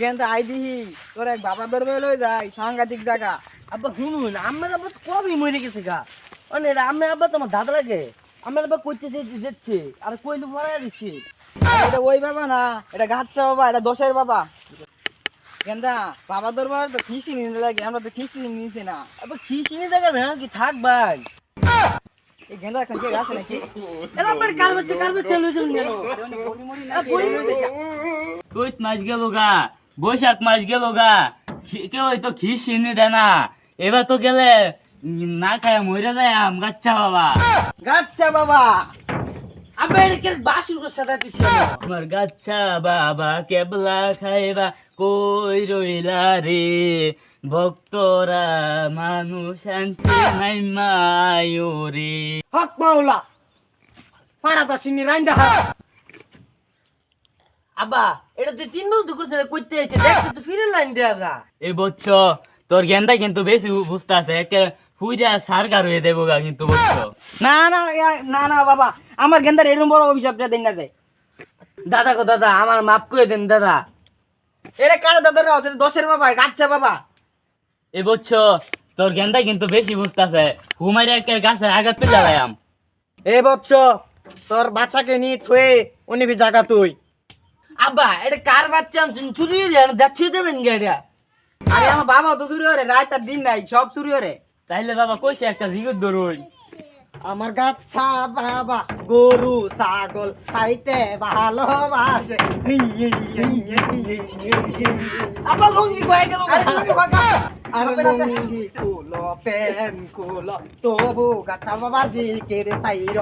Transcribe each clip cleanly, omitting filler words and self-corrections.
কিন্তু আই দিহি তোর এক বাবা ধরবে লই যাই সাংঘাতিক জায়গা। আব্বা শুনুন আমার আব্বা তো কবেই মরে গেছে গা। মানে আমার আব্বা তো আমার দাদা লাগে। আমার আব্বা কইতেছে যেচ্ছে আর কইলে ভরা দিচ্ছে। এটা ওই বাবা না, এটা গাচ্ছা বাবা, এটা দোষের বাবা। গেন্দা বাবা দরবার তো খিসি নিতে লাগে, আমরা তো খিসি নিছি না। আব্বা খিসিনি জায়গা ভেঙা কি থাক ভাই। এই গেন্দা এখন কে আছে নাকি? এলা আমার কাল বাচ্চা লই যাবেন কেন? চৈত মাস গেল গা, বৈশাখ মাস গেল গা, কেউ তো খিসিনি দেয় না। এবার তো গেলে না খায় মরে যায় আম গাচ্ছা বাবা। গাচ্ছা বাবা আব্বা এটা কে বাসুর করে সাথে দিছি। আমার গাচ্ছা বাবা কেবলা খাইবা কই রইলা রে, ভক্তরা মানুষ আনছে নাই মায়ো রে। হক মাওলা পাড়াটা চিনি রাইন্দা। আব্বা এটা তুই 3 বছর করছিস কইতে আইছে দেখতে তো ফিরে লাইন দেয়া যা। এই বচ্চ তোর গেন্দা কিন্তু বেশি বুঝতে আছে, একে হুইরা সারকার হয়ে দেবো গা কিন্তু বচ্চ। না না না না বাবা, আমার গেন্দার এরকম বড় অভিশাপটা দেন না যায়। দাদা গো দাদা আমার মাফ করে দেন দাদা। এরে কার দাদারা আছে? দোষের বাবা, গাচ্ছা বাবা। এ বচ্চ তোর গেন্দা কিন্তু বেশি বুঝতে আছে, হুমারি একের গাছে আঘাত পেলে লাইম। এ বৎস তোর বাচ্চাকে নিয়ে থুয়ে উনি জায়গা তুই। আব্বা এটা কার বাচ্চা আনছেন চুরি দেখছিয়ে দেবেন গেড়া। আরে আমার বাবা তো চুরি হরে, রাত আর দিন নাই সব চুরি হরে। তাইলে বাবা কইছে একটা জিগত ধরুন। আমার গাচ্ছা বাবা গরু ছাগল খাইতে ভালোবাসে। আব্বা লঙ্গি কয়ে গেল। আর লুঙ্গি কুলো পেন কুলো তবু গাচ্ছা বাবার দিকের চাইর।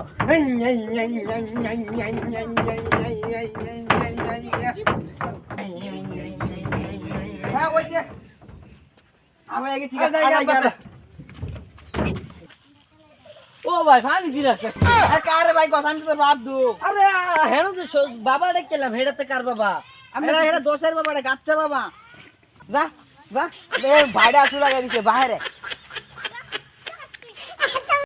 হ্যাঁ বলছে আমি গেছি। ও ভাই পানি দিলাছে। আর কারে ভাই কথা আমি তো তোর বাপ দু। আরে হেন তো বাবা ডেকেলাম হেডাতে কার বাবা। আমরা এটা দোষের বাবা, এটা গাচ্ছা বাবা। যা যা এ ভাইডা আসু লাগাই দিছে বাইরে।